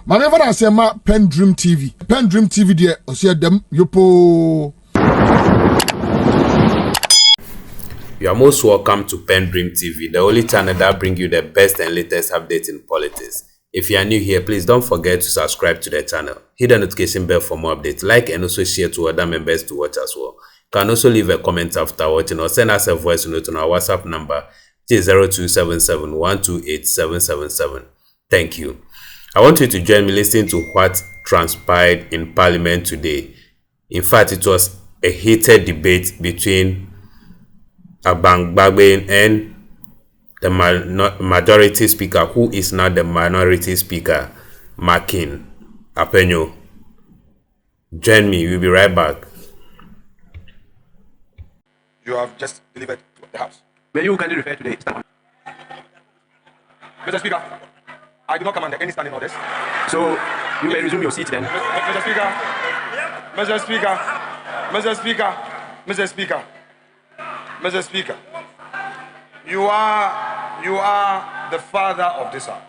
My never I say ma PENDREAM TV. PENDREAM TV there. I see them yopo. You are most welcome to PENDREAM TV, the only channel that brings you the best and latest updates in politics. If you are new here, please don't forget to subscribe to the channel. Hit the notification bell for more updates. Like and also share to other members to watch as well. You can also leave a comment after watching or send us a voice note on our WhatsApp number, which is 0277 128 777. Thank you. I want you to join me listening to what transpired in Parliament today. In fact, it was a heated debate between Abang Bagben and the majority speaker, who is now the minority speaker, Makin Afenyo. Join me, we'll be right back. You have just delivered to the House. May you kindly refer to the stand. Mr. Speaker, I do not command any standing orders. So you may resume your seat then. Mr. Speaker, Mr. Speaker, Mr. Speaker, Mr. Speaker, Mr. Speaker, you are the father of this House.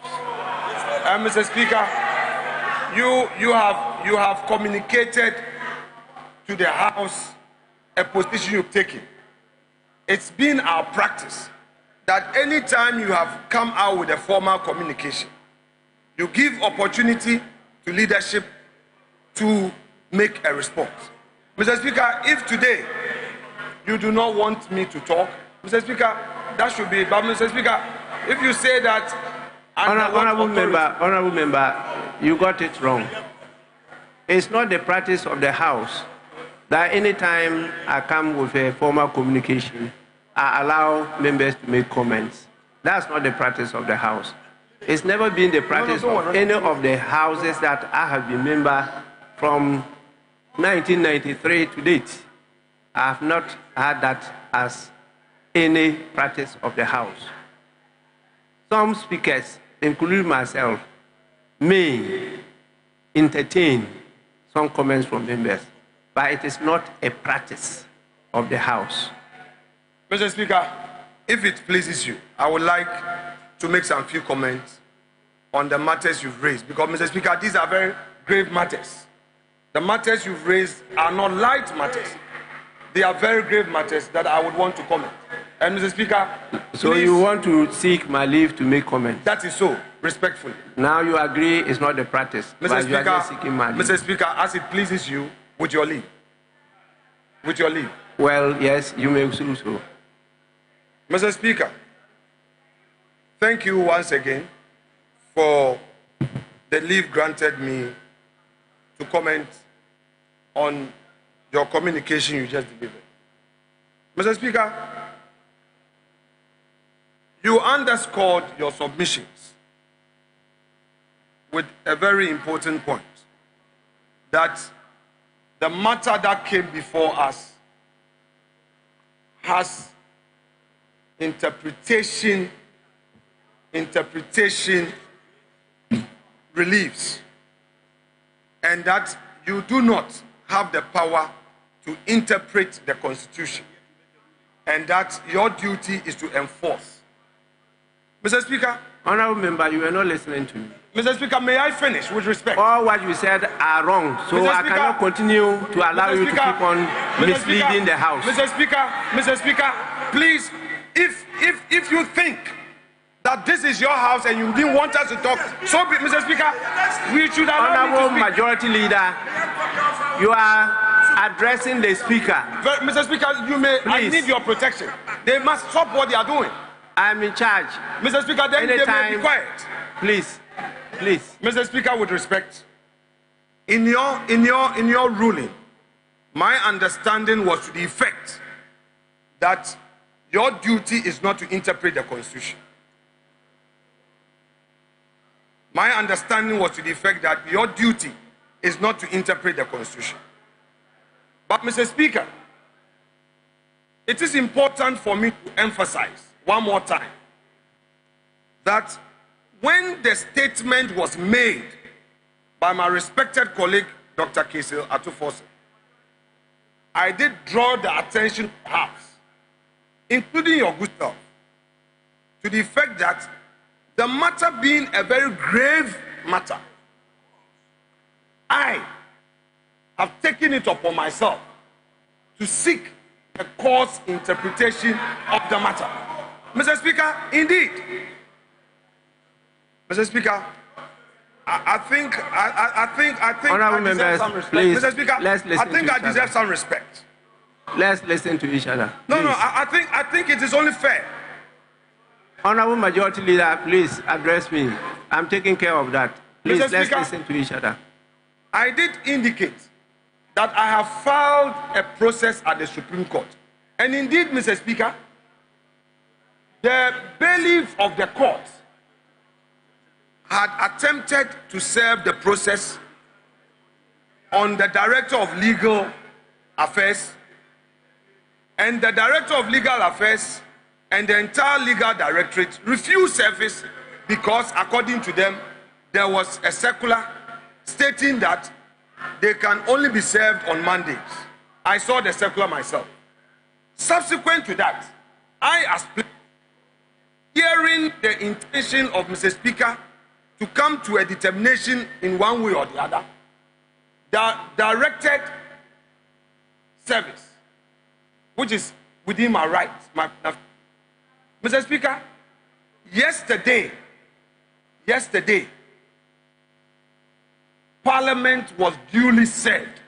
And Mr. Speaker, you have communicated to the House a position you've taken. It's been our practice that any time you have come out with a formal communication, you give opportunity to leadership to make a response. Mr. Speaker, if today you do not want me to talk, Mr. Speaker, that should be. But Mr. Speaker, if you say that, Honorable member, you got it wrong. It's not the practice of the House that any time I come with a formal communication, I allow members to make comments. That's not the practice of the House. It's never been the practice of any of the houses that I have been member from 1993 to date. I have not had that as any practice of the House. Some speakers, including myself, may entertain some comments from members, but it is not a practice of the House. Mr. Speaker, if it pleases you, I would like to make some few comments on the matters you've raised. Because, Mr. Speaker, these are very grave matters. The matters you've raised are not light matters. They are very grave matters that I would want to comment. And, Mr. Speaker, so please, you want to seek my leave to make comments? That is so, respectfully. Now you agree it's not the practice. Mr. Speaker, you are just seeking my leave. Mr. Speaker, as it pleases you, with your leave. With your leave. Well, yes, you may do so. Mr. Speaker, thank you once again for the leave granted me to comment on your communication you just delivered. Mr. Speaker, you underscored your submissions with a very important point, that the matter that came before us has interpretation reliefs, and that you do not have the power to interpret the Constitution, and that your duty is to enforce. Mr. Speaker. Honorable member, you are not listening to me. Mr. Speaker, may I finish with respect? All what you said are wrong, so I cannot continue to allow you to keep on misleading the House. Mr. Speaker, please, if you think that this is your House and you didn't want us to talk, so be, Mr. Speaker, we should allow Honorable Majority Leader, you are addressing the Speaker. Mr. Speaker, you may. Please. I need your protection. They must stop what they are doing. I'm in charge. Mr. Speaker, then they may be quiet. Please. Mr. Speaker, with respect, in your ruling, my understanding was to the effect that your duty is not to interpret the Constitution. My understanding was to the effect that your duty is not to interpret the Constitution. But, Mr. Speaker, it is important for me to emphasize one more time that when the statement was made by my respected colleague, Dr. Kesel Atufose, I did draw the attention of the House, including your good self, to the effect that the matter being a very grave matter, I have taken it upon myself to seek a court's interpretation of the matter. Mr. Speaker, indeed. Mr. Speaker, I think Honorable I deserve members, some respect. please, Mr. Speaker, let's listen I think to I each deserve other. some respect. Let's listen to each other. No, please. I think it is only fair. Honorable Majority Leader, please address me. I'm taking care of that. Please, Mr. let's Speaker, listen to each other. I did indicate that I have filed a process at the Supreme Court. And indeed, Mr. Speaker, the bailiff of the court had attempted to serve the process on the Director of Legal Affairs, and the Director of Legal Affairs and the entire legal directorate refused service because, according to them, there was a circular stating that they can only be served on Mondays. I saw the circular myself. Subsequent to that, I, as hearing the intention of Mr. Speaker to come to a determination in one way or the other, directed service, which is within my rights. Mr. Speaker, yesterday, Parliament was duly served.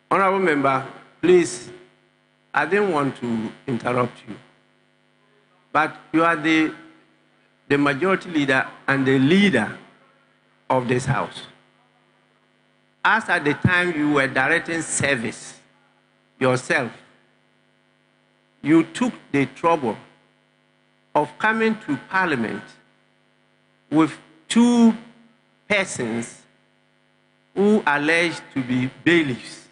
Honorable Member, please, I didn't want to interrupt you, but you are the Majority Leader and the leader of this House. As at the time you were directing service yourself, you took the trouble of coming to Parliament with two persons who are alleged to be bailiffs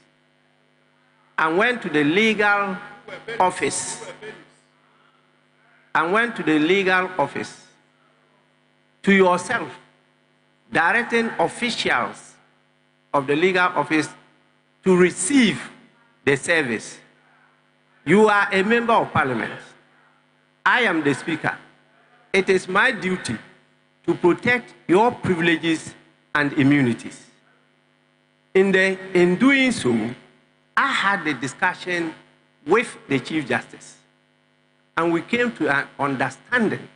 and went to the legal office to yourself, directing officials of the legal office to receive the service. You are a member of Parliament. I am the Speaker. It is my duty to protect your privileges and immunities. In doing so, I had a discussion with the Chief Justice, and we came to an understanding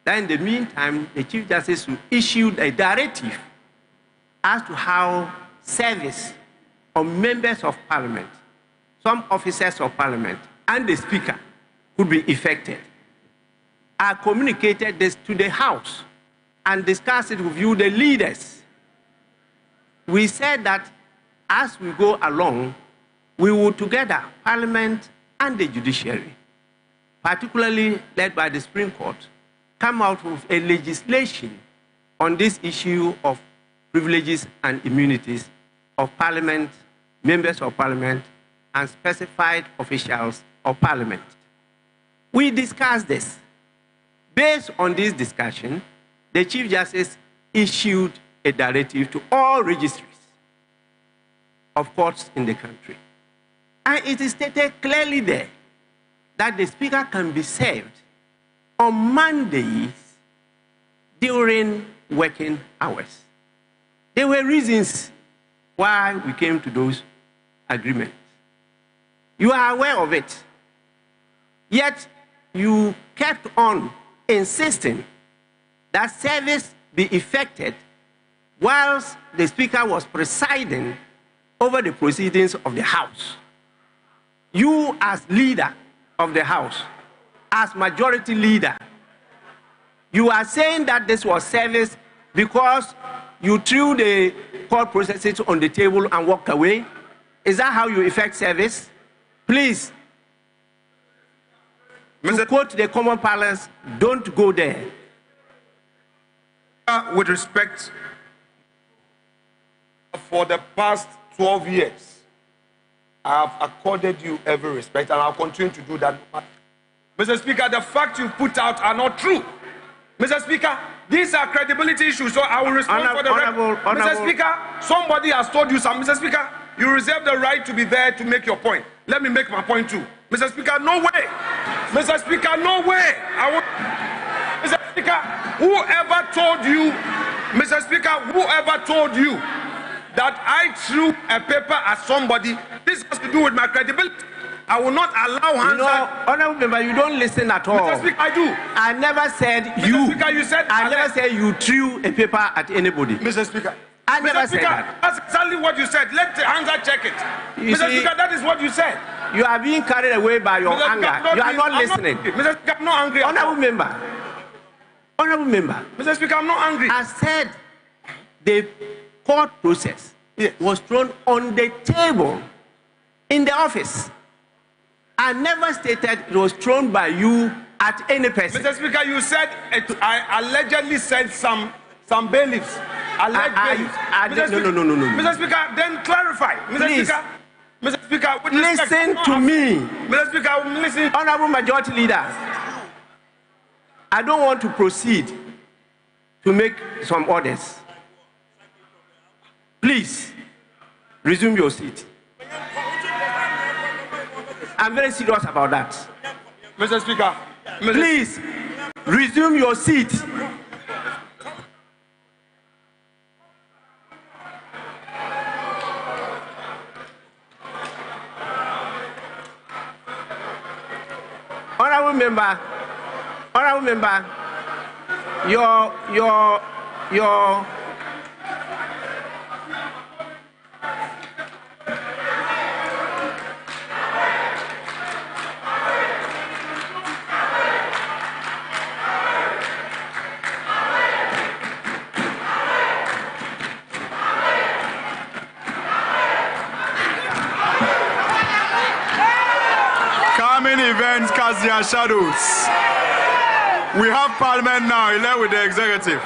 that in the meantime, the Chief Justice issued a directive as to how service of members of Parliament, some officers of Parliament, and the Speaker could be effected. I communicated this to the House and discussed it with you, the leaders. We said that as we go along, we will together, Parliament and the judiciary, particularly led by the Supreme Court, come out with a legislation on this issue of privileges and immunities of Parliament, members of Parliament, and specified officials of Parliament. We discussed this. Based on this discussion, the Chief Justice issued a directive to all registries of courts in the country. And it is stated clearly there that the Speaker can be served on Mondays during working hours. There were reasons why we came to those agreements. You are aware of it. Yet you kept on insisting that service be effected whilst the Speaker was presiding over the proceedings of the House. You, as leader of the House, as majority leader, you are saying that this was service because you threw the court processes on the table and walked away. Is that how you effect service? Please, to quote the common parlance, don't go there. With respect, for the past 12 years, I have accorded you every respect, and I'll continue to do that. Mr. Speaker, the facts you put out are not true. Mr. Speaker, these are credibility issues, so I will respond for the record. Mr. Speaker, somebody has told you something. Mr. Speaker, you reserve the right to be there to make your point. Let me make my point too. Mr. Speaker, no way. Mr. Speaker, no way. Mr. Speaker, whoever told you Mr. Speaker, whoever told you that I threw a paper at somebody, this has to do with my credibility. I will not allow hands. Honorable member, you don't listen at all. Mr. Speaker, I do. I never said Mr. you. Speaker, you said I never said you threw a paper at anybody. Mr. Speaker, I Mr. never Speaker, said that. that's exactly what you said. Let the Hansa check it. You Mr. see, Speaker, that is what you said. You are being carried away by your Mr. anger. Speaker, You are not listening. Mr. Speaker, I'm not angry. Honorable member. Honorable member. Mr. Speaker, I'm not angry. I said the court process was thrown on the table in the office. I never stated it was thrown by you at any person. Mr. Speaker, you said I allegedly said some bailiffs. Alleged bailiffs. No. Mr. Speaker, then clarify. Please. Mr. Speaker, with Listen respect, to me. Mr. Speaker, listen. Honorable Majority Leader, I don't want to proceed to make some orders. Please, resume your seat. I'm very serious about that. Mr. Speaker, please, resume your seat. Honorable member, your coming events cast their shadows. We have Parliament now, elect with the executive.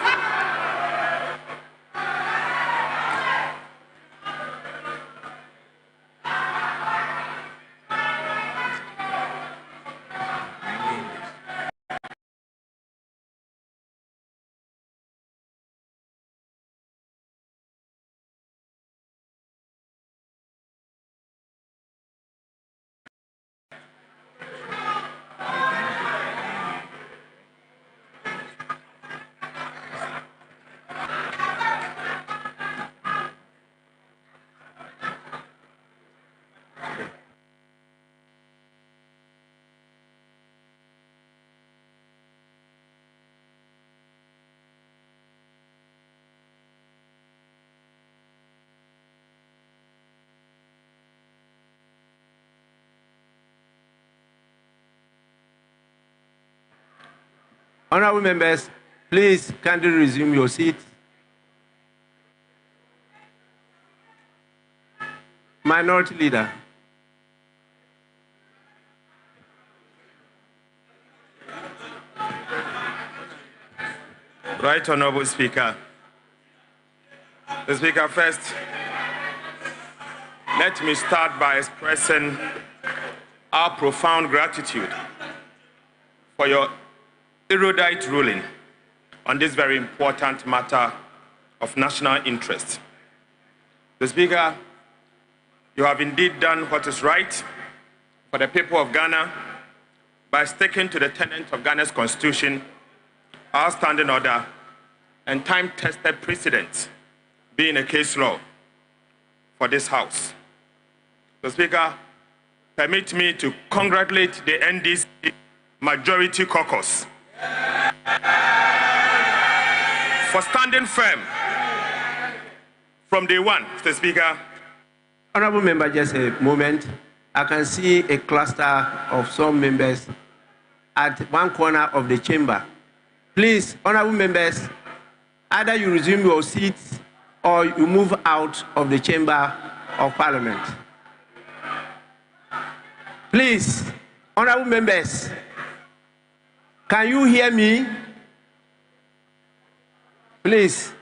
Honorable members, please kindly resume your seat. Minority Leader. Right, Honorable Speaker. The Speaker, first, let me start by expressing our profound gratitude for your erudite ruling on this very important matter of national interest. The Speaker, you have indeed done what is right for the people of Ghana by sticking to the tenets of Ghana's Constitution, our standing order, and time-tested precedents being a case law for this House. The Speaker, permit me to congratulate the NDC Majority Caucus for standing firm from day one, Mr. Speaker. Honorable member, just a moment. I can see a cluster of some members at one corner of the chamber. Please, honorable members, either you resume your seats or you move out of the chamber of Parliament. Please, honorable members, can you hear me? Please,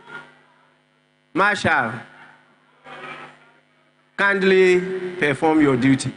Marshal, kindly perform your duty.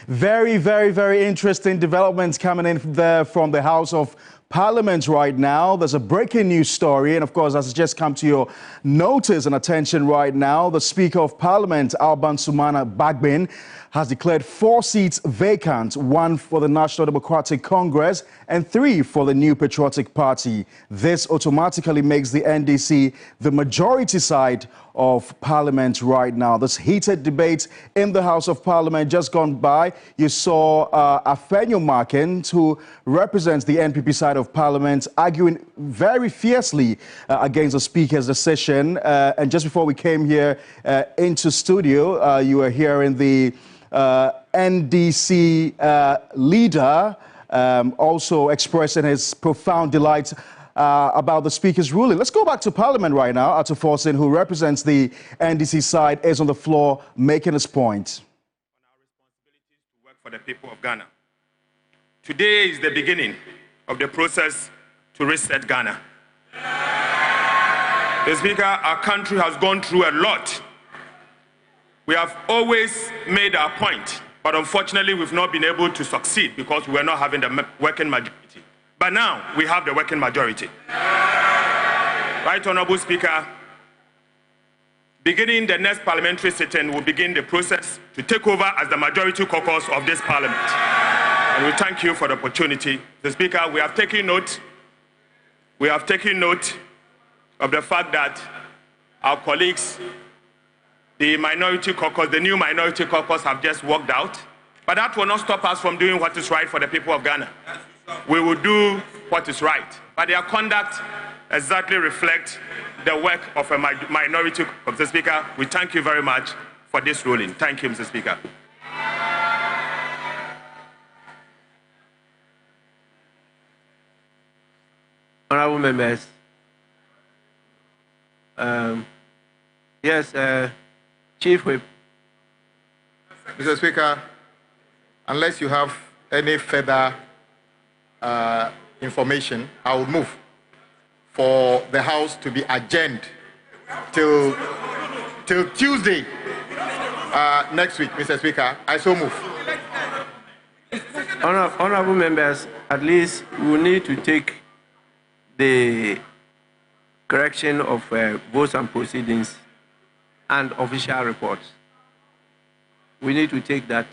Very, very, very interesting developments coming in there from the House of Parliament right now. There's a breaking news story, and of course, as it's just come to your notice and attention right now, the Speaker of Parliament, Alban Sumana Bagbin, has declared 4 seats vacant, 1 for the National Democratic Congress and 3 for the New Patriotic Party. This automatically makes the NDC the majority side of Parliament right now. This heated debate in the House of Parliament just gone by. You saw Afenyo, who represents the NPP side of Parliament, arguing very fiercely against the Speaker's decision. And just before we came here into studio, you were hearing the NDC leader also expressing his profound delight about the Speaker's ruling. Let's go back to Parliament right now. Ato Forson, who represents the NDC side, is on the floor making his point. On our responsibilities to work for the people of Ghana. Today is the beginning of the process to reset Ghana. The Speaker, our country has gone through a lot. We have always made our point, but unfortunately we've not been able to succeed because we're not having the working majority. But now we have the working majority. Right, Honorable Speaker, beginning the next parliamentary sitting will begin the process to take over as the majority caucus of this parliament. And we thank you for the opportunity. The Speaker, we have taken note of the fact that our colleagues, the minority caucus, the new minority caucus, have just walked out. But that will not stop us from doing what is right for the people of Ghana. We will do what is right. But their conduct exactly reflects the work of a minority of the Speaker. We thank you very much for this ruling. Thank you, Mr. Speaker. Honorable members. Chief Whip. Mr. Speaker, unless you have any further information, I will move for the House to be adjourned till Tuesday next week, Mr. Speaker. I so move. Honorable members, at least we will need to take the correction of votes and proceedings and official reports. We need to take that.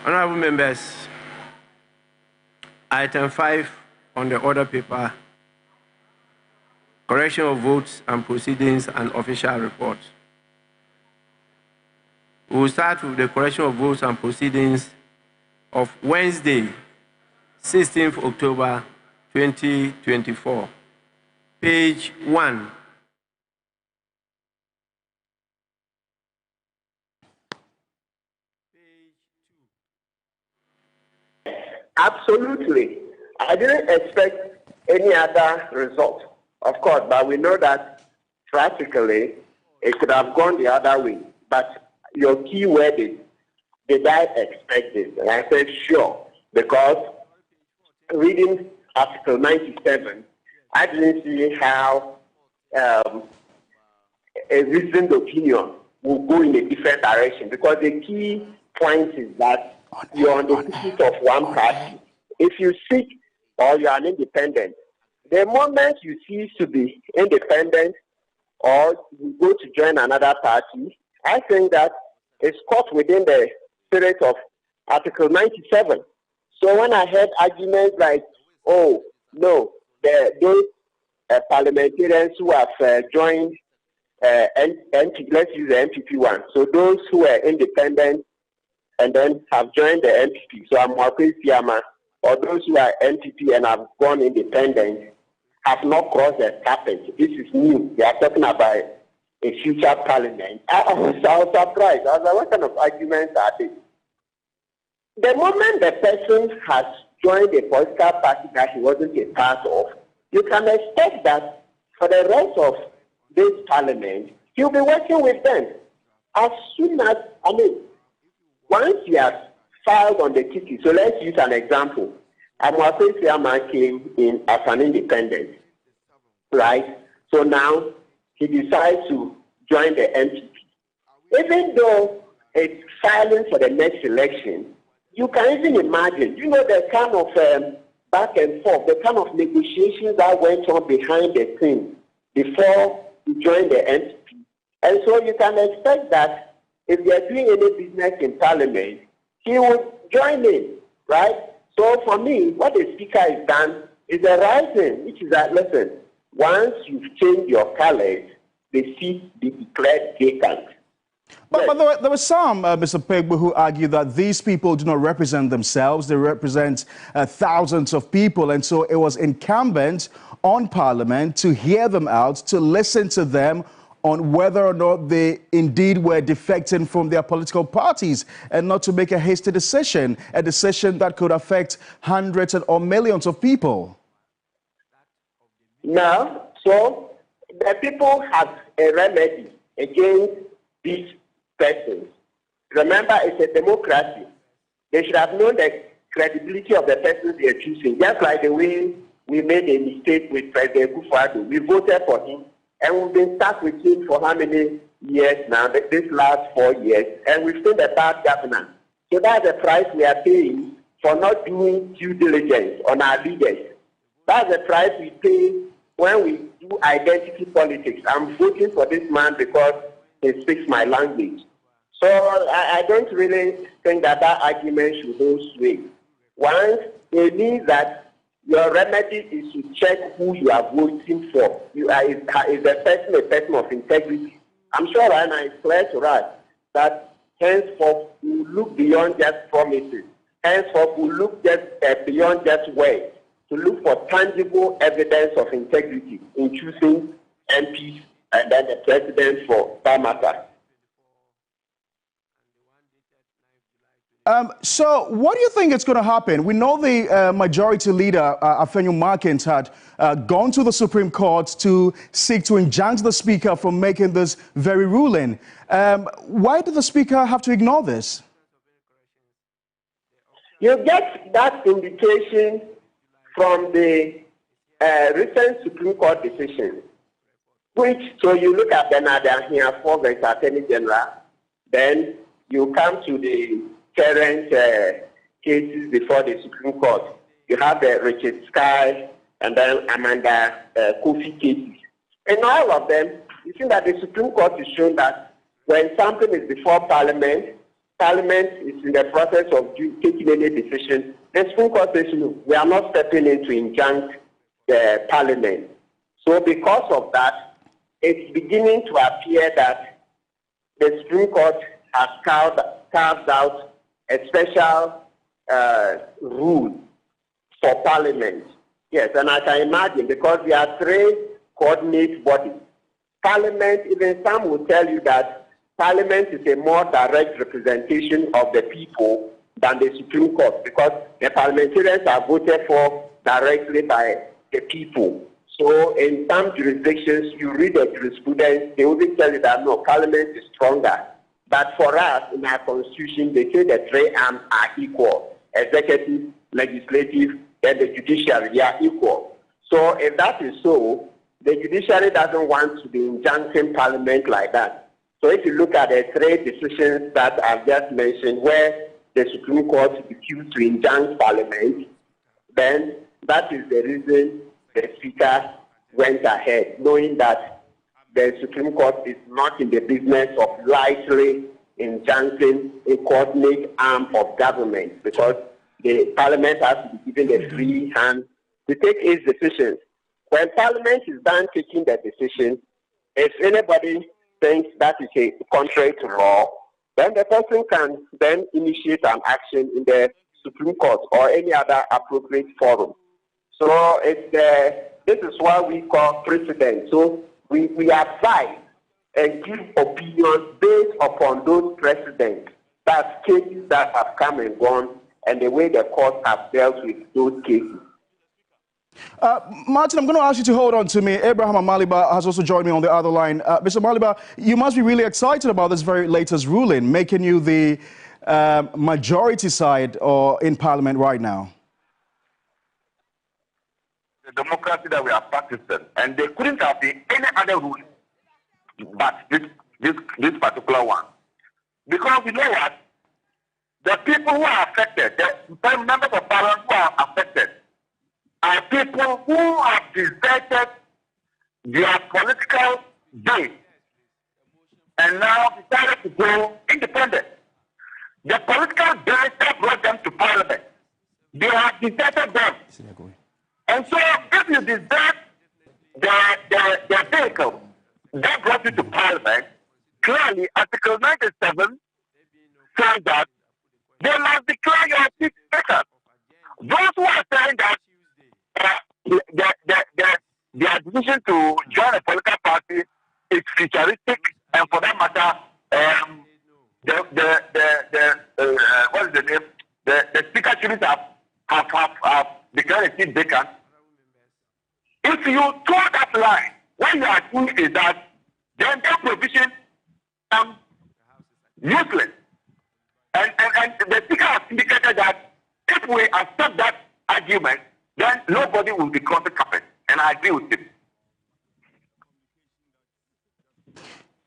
Honorable members, item 5 on the order paper, correction of votes and proceedings and official reports. We will start with the correction of votes and proceedings of Wednesday, 16th October 2024, page 1. Absolutely. I didn't expect any other result, of course, but we know that practically it could have gone the other way. But your key word is, did I expect this? And I said, sure, because reading Article 97, I didn't see how a reasoned opinion will go in a different direction, because the key point is that you're on the ticket of one party. If you sit or you are an independent, the moment you cease to be independent or you go to join another party, I think that it's caught within the spirit of Article 97. So when I heard arguments like, oh, no, those parliamentarians who have joined, let's use the NPP one, so those who are independent and then have joined the NPP. So I'm Mwakwe Siama, or those who are NPP and have gone independent have not crossed the carpet. This is new. They are talking about a future parliament. I was surprised. I was like, what kind of arguments are these? The moment the person has joined a political party that he wasn't a part of, you can expect that for the rest of this parliament, He'll be working with them. As soon as, once he has filed on the ticket, so let's use an example. Ay3 came in as an independent, right? So now he decides to join the NPP. Even though it's filing for the next election, you can even imagine, the kind of back and forth, the kind of negotiations that went on behind the scenes before he joined the NPP. And so you can expect that if they are doing any business in Parliament, he would join in, right? So for me, what the Speaker has done is the right thing, which is that, listen, once you've changed your colors, the seat be declared vacant. But there were some, Mr. Pegbu, who argue that these people do not represent themselves. They represent thousands of people. And so it was incumbent on Parliament to hear them out, to listen to them on whether or not they indeed were defecting from their political parties, and not to make a hasty decision, a decision that could affect hundreds or millions of people. Now, so the people have a remedy against these persons. Remember, it's a democracy. They should have known the credibility of the persons they are choosing, just like the way we made a mistake with President Kufuor. We voted for him, and we've been stuck with him for how many years now, this last 4 years, and we've seen the bad governance. So that's the price we are paying for not doing due diligence on our leaders. That's the price we pay when we do identity politics. I'm voting for this man because he speaks my language. So I don't really think that argument should hold sway. Once it means that your remedy is to check who you are voting for. Is the person a person of integrity? I'm sure Rana is clear to us that henceforth we look beyond just promises. Henceforth we look just beyond just words, to look for tangible evidence of integrity in choosing MPs and then the president for that matter. So what do you think is going to happen? We know the majority leader, Afenyo had gone to the Supreme Court to seek to enjoin the Speaker from making this very ruling. Why did the Speaker have to ignore this? You get that indication from the recent Supreme Court decision, so you look at Bernard here for the Attorney General, then you come to the current cases before the Supreme Court. You have the Richard Sky and then Amanda Kofi cases. In all of them, you see that the Supreme Court has shown that when something is before Parliament, Parliament is in the process of taking any decision. The Supreme Court says, no, we are not stepping in to injunct the Parliament. So because of that, it's beginning to appear that the Supreme Court has carved out a special rule for Parliament. Yes, and I can imagine, because there are 3 coordinate bodies. Parliament, even some will tell you that Parliament is a more direct representation of the people than the Supreme Court, because the parliamentarians are voted for directly by the people. So in some jurisdictions, you read the jurisprudence, they will tell you that no, Parliament is stronger. But for us, in our constitution, they say the 3 arms are equal. Executive, legislative, and the judiciary, they are equal. So if that is so, the judiciary doesn't want to be injuncting Parliament like that. So if you look at the 3 decisions that I've just mentioned, where the Supreme Court refused to injunct Parliament, then that is the reason the Speaker went ahead, knowing that the Supreme Court is not in the business of lightly injuncting a coordinate arm of government, because the Parliament has to be given a free hand to take its decisions. When Parliament is done taking the decision, if anybody thinks that is contrary to law, then the person can then initiate an action in the Supreme Court or any other appropriate forum. So this is what we call precedent. So we advise and give opinions based upon those precedents, that's cases that have come and gone, and the way the courts have dealt with those cases. Martin, I'm going to ask you to hold on to me. Abraham Amaliba has also joined me on the other line. Mr. Amaliba, you must be really excited about this very latest ruling, making you the majority side or in Parliament right now. The democracy that we are practicing, and there couldn't have been any other rule but this particular one. Because you know what? The people who are affected, the members of Parliament who are affected, are people who have deserted their political base and now decided to go independent. The political base that brought them to Parliament, they have deserted them. And so if you desert the vehicle that brought you to Parliament, clearly Article 97 says that they must declare your seat vacant. Those who are saying that their decision to join a political party is futuristic, and for that matter, what is the name? The speaker shouldn't have declared a seat vacant. If you told that line, what you are doing is that then that provision becomes useless. And the speaker has indicated that if we accept that argument, then nobody will be crossing carpet. And I agree with him.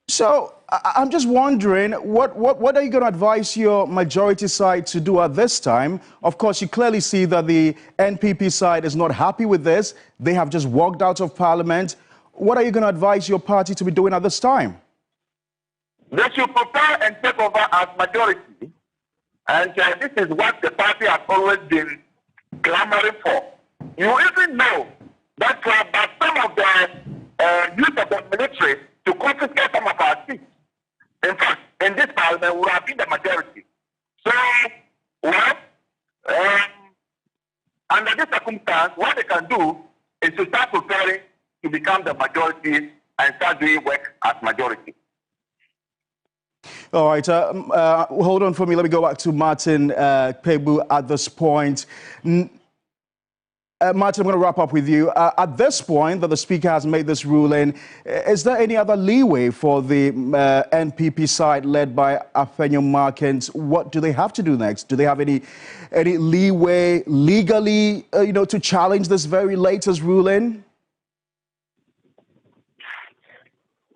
So I'm just wondering, what are you going to advise your majority side to do at this time? Of course, you clearly see that the NPP side is not happy with this. They have just walked out of Parliament. What are you going to advise your party to be doing at this time? They should prepare and take over as majority. And this is what the party has always been clamoring for. You even know that some of the youth of the military to confiscate some of our seats. In fact, in this Parliament, we have been the majority. So, under this circumstance, what they can do is to start preparing to become the majority and start doing work as majority. All right, hold on for me. Let me go back to Martin Pegbu at this point. Martin, I'm going to wrap up with you. At this point that the Speaker has made this ruling, is there any other leeway for the NPP side led by Afenyo Markins? What do they have to do next? Do they have any leeway legally, to challenge this very latest ruling?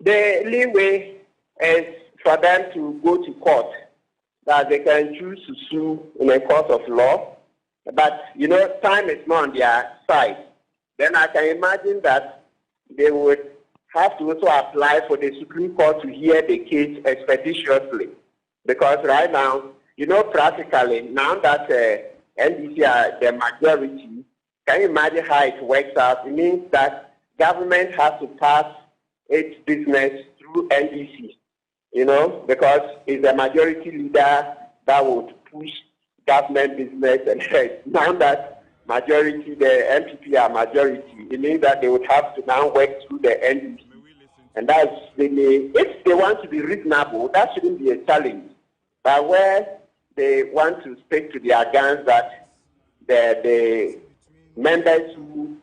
The leeway is for them to go to court, that they can choose to sue in a court of law. But, time is not on their side. Then I can imagine that they would have to also apply for the Supreme Court to hear the case expeditiously. Because right now, practically, now that NDC are the majority, can you imagine how it works out? It means that government has to pass its business through NDC, because it's the majority leader that would push government business, and now that majority, the NPP are majority, it means that they would have to now work through the NDC. And that's if they want to be reasonable, that shouldn't be a challenge. But where they want to stick to their guns that the members who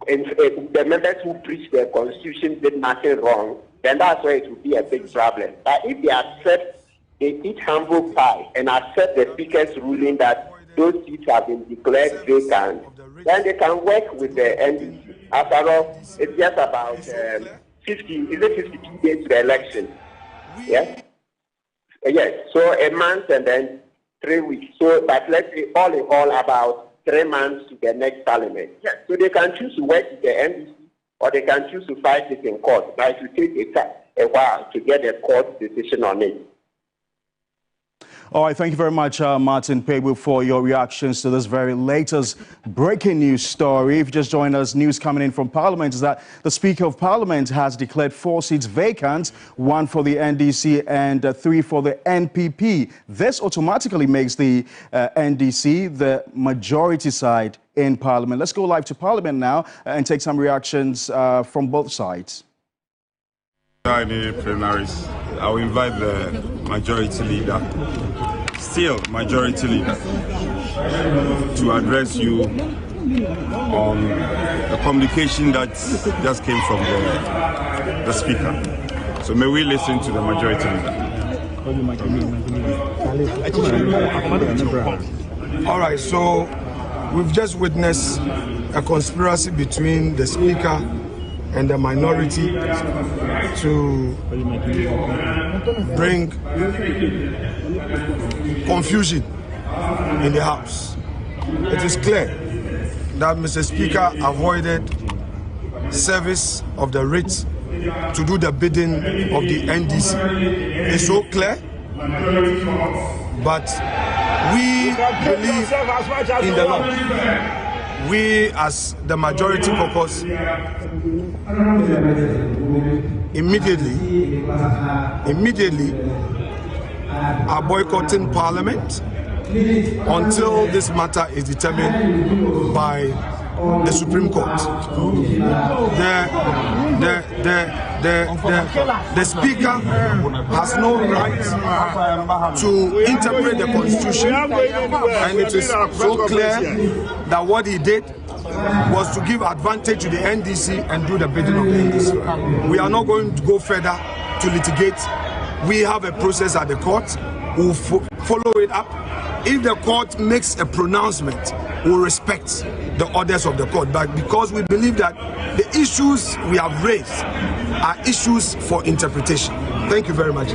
the members who preach the constitution did nothing wrong, then that's where it would be a big problem. But if they accept, they eat humble pie and accept the Speaker's ruling that those seats have been declared vacant, then they can work with the NDC. After all, it's just about 52 days to the election. Yes? Yes, so a month and then 3 weeks. So, but let's say all in all about 3 months to the next Parliament. Yes. So they can choose to work with the NDC or they can choose to fight it in court. But it will take a while to get a court decision on it. All right, thank you very much, Martin Pegbu, for your reactions to this very latest breaking news story. If you just joined us, news coming in from Parliament is that the Speaker of Parliament has declared 4 seats vacant, 1 for the NDC and 3 for the NPP. This automatically makes the NDC the majority side in Parliament. Let's go live to Parliament now and take some reactions from both sides. Any plenaries, I will invite the majority leader. Still, majority leader. to address you on the communication that just came from the Speaker. So may we listen to the Majority Leader. All right, so we've just witnessed a conspiracy between the Speaker and the minority to bring confusion in the House. It is clear that Mr. Speaker avoided service of the writ to do the bidding of the NDC. It's so clear, but we believe in the law. We, as the majority caucus, immediately are boycotting Parliament until this matter is determined by the Supreme Court. The Speaker has no right to interpret the Constitution, and it is so clear that what he did was to give advantage to the NDC and do the bidding of the NDC. We are not going to go further to litigate. We have a process at the court. We'll follow it up. If the court makes a pronouncement, we'll respect the orders of the court. But because we believe that the issues we have raised are issues for interpretation. Thank you very much.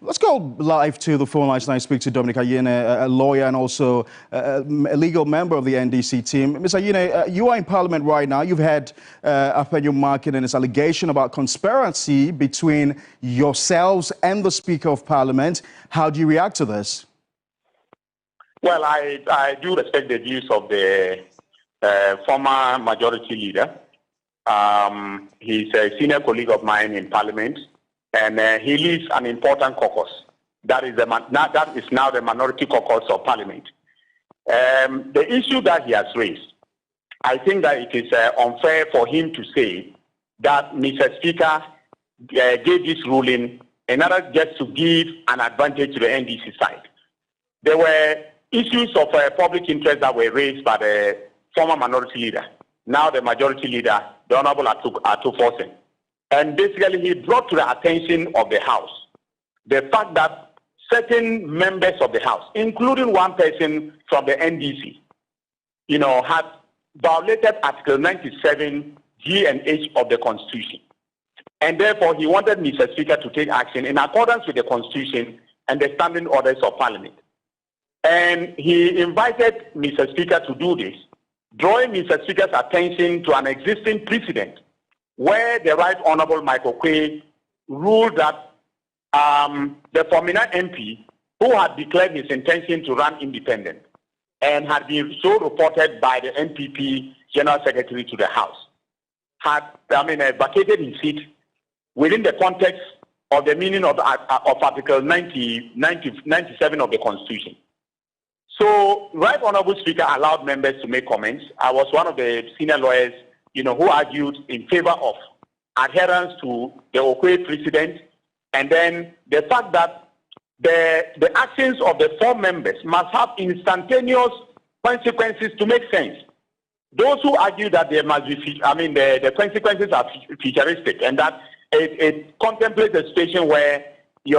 Let's go live to the phone lines and I speak to Dominic Ayine, a lawyer and also a legal member of the NDC team. Ms. Ayine, you are in Parliament right now. You've had Afenyo marking its allegation about conspiracy between yourselves and the Speaker of Parliament. How do you react to this? Well, I do respect the views of the former majority leader. He's a senior colleague of mine in Parliament. And he leads an important caucus. That is now the minority caucus of Parliament. The issue that he has raised, I think that it is unfair for him to say that Mr. Speaker gave this ruling in order just to give an advantage to the NDC side. There were issues of public interest that were raised by the former minority leader, now the majority leader, the Honorable Atu. And basically, he brought to the attention of the House the fact that certain members of the House, including one person from the NDC, had violated Article 97 G and H of the Constitution. And therefore, he wanted Mr. Speaker to take action in accordance with the Constitution and the standing orders of Parliament. And he invited Mr. Speaker to do this, drawing Mr. Speaker's attention to an existing precedent where the Right Honourable Michael Quay ruled that the Formina MP, who had declared his intention to run independent and had been so reported by the NPP General Secretary to the House, had vacated his seat within the context of the meaning of Article 97 of the Constitution. So, Right Honourable Speaker allowed members to make comments. I was one of the senior lawyers who argued in favor of adherence to the Okwe precedent, and then the fact that the actions of the 4 members must have instantaneous consequences to make sense. Those who argue that there must be, the consequences are futuristic, and that it contemplates a situation where you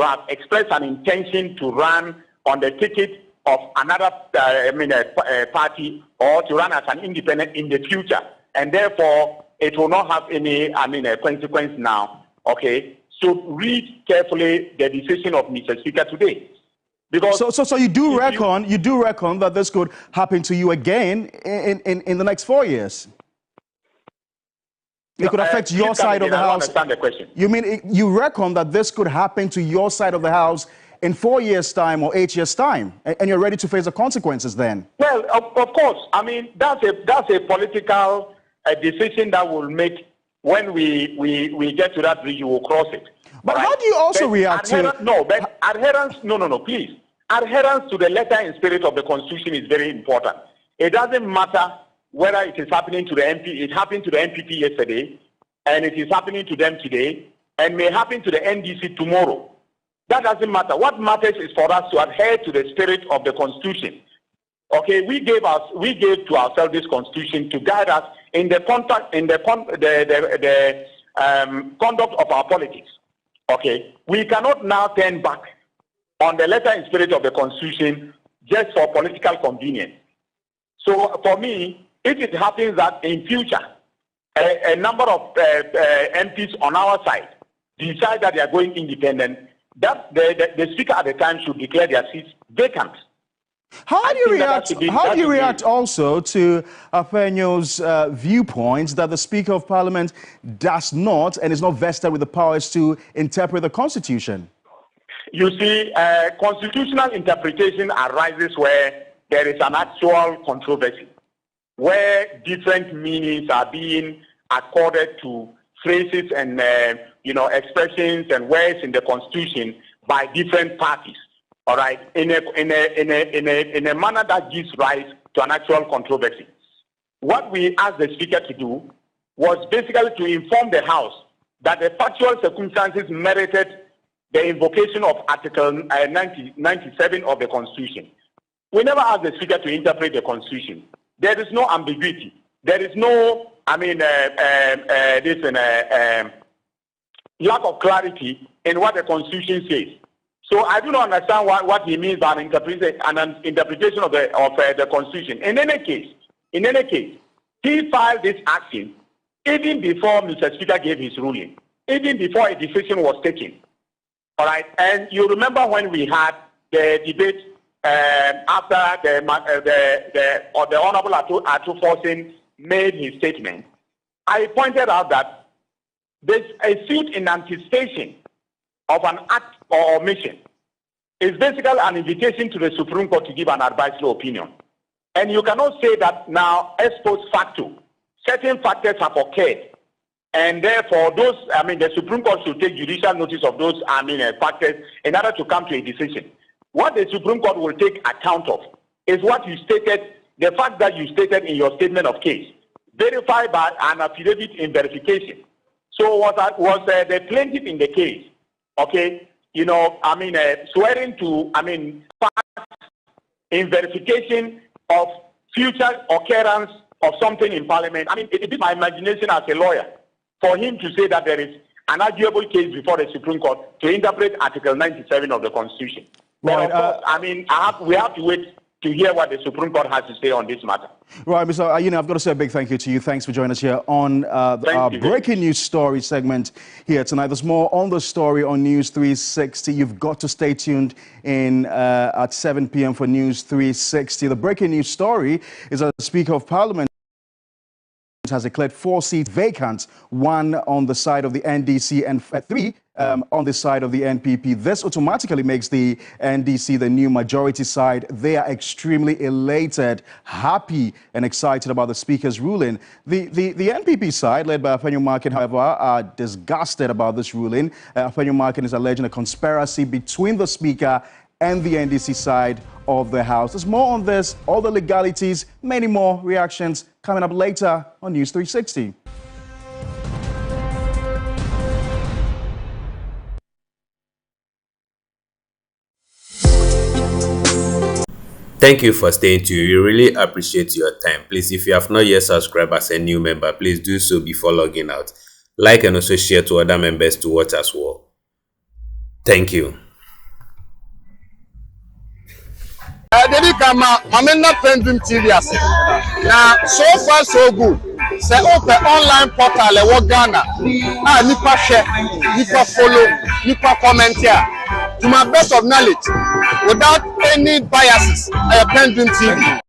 have expressed an intention to run on the ticket of another party or to run as an independent in the future, and therefore it will not have any consequence now. Okay, so read carefully the decision of Mr. Speaker today, because so you do reckon that this could happen to you again in the next 4 years. It could affect your side of the House. I don't understand the question. You mean you reckon that this could happen to your side of the House in 4 years' time or 8 years' time, and you're ready to face the consequences then? Well, of course. That's a political decision that we'll make when we get to that bridge. We will cross it. But how do you also react to? Adherence. No, please. Adherence to the letter and spirit of the Constitution is very important. It doesn't matter whether it is happening to the MP. It happened to the NPP yesterday, and it is happening to them today, and may happen to the NDC tomorrow. That doesn't matter. What matters is for us to adhere to the spirit of the Constitution. Okay, we gave to ourselves this Constitution to guide us in the conduct of our politics. Okay, we cannot now turn back on the letter and spirit of the Constitution just for political convenience. So for me, if it happens that in future a number of MPs on our side decide that they are going independent, that the speaker at the time should declare their seats vacant. How do you react also to Afenyo's viewpoints that the Speaker of Parliament does not and is not vested with the powers to interpret the Constitution? You see, constitutional interpretation arises where there is an actual controversy, where different meanings are being accorded to phrases and expressions and words in the Constitution by different parties. All right, in a manner that gives rise to an actual controversy. What we asked the Speaker to do was basically to inform the House that the factual circumstances merited the invocation of Article 97 of the Constitution. We never asked the Speaker to interpret the Constitution. There is no ambiguity. There is no, lack of clarity in what the Constitution says. So I do not understand what he means by an interpretation of the Constitution. In any case, he filed this action even before Mr. Speaker gave his ruling, even before a decision was taken. All right, and you remember when we had the debate after the Honorable Atu Forsen made his statement. I pointed out that there's a suit in anticipation of an act or omission. It's basically an invitation to the Supreme Court to give an advisory opinion. And you cannot say that now, ex post facto, certain factors have occurred. And therefore, the Supreme Court should take judicial notice of those, factors in order to come to a decision. What the Supreme Court will take account of is what you stated, the fact that you stated in your statement of case, verified by an affidavit in verification. So was the plaintiff in the case, okay, swearing to, facts in verification of future occurrence of something in Parliament. It is my imagination as a lawyer for him to say that there is an arguable case before the Supreme Court to interpret Article 97 of the Constitution. Right. But of course, we have to wait to hear what the Supreme Court has to say on this matter. Right, Mr. I've got to say a big thank you to you. Thanks for joining us here on our breaking news story segment here tonight. There's more on the story on News 360. You've got to stay tuned in at 7 p.m. for News 360. The breaking news story is that the Speaker of Parliament has declared 4 seats vacant, 1 on the side of the NDC and 3 on the side of the NPP. This automatically makes the NDC the new majority side. They are extremely elated, happy and excited about the Speaker's ruling. The NPP side, led by Afenyo Markin, however, are disgusted about this ruling. Afenyo Markin is alleging a conspiracy between the Speaker and the NDC side of the House. There's more on this, all the legalities, many more reactions coming up later on News 360. Thank you for staying tuned. We really appreciate your time. Please, if you have not yet subscribed as a new member, please do so before logging out. Like and also share to other members to watch as well. Thank you. PENDREAM TV now, so far so good. Say open online portal e Ghana. Nipa share, nipa follow, nipa comment here. To my best of knowledge, without any biases, PENDREAM TV.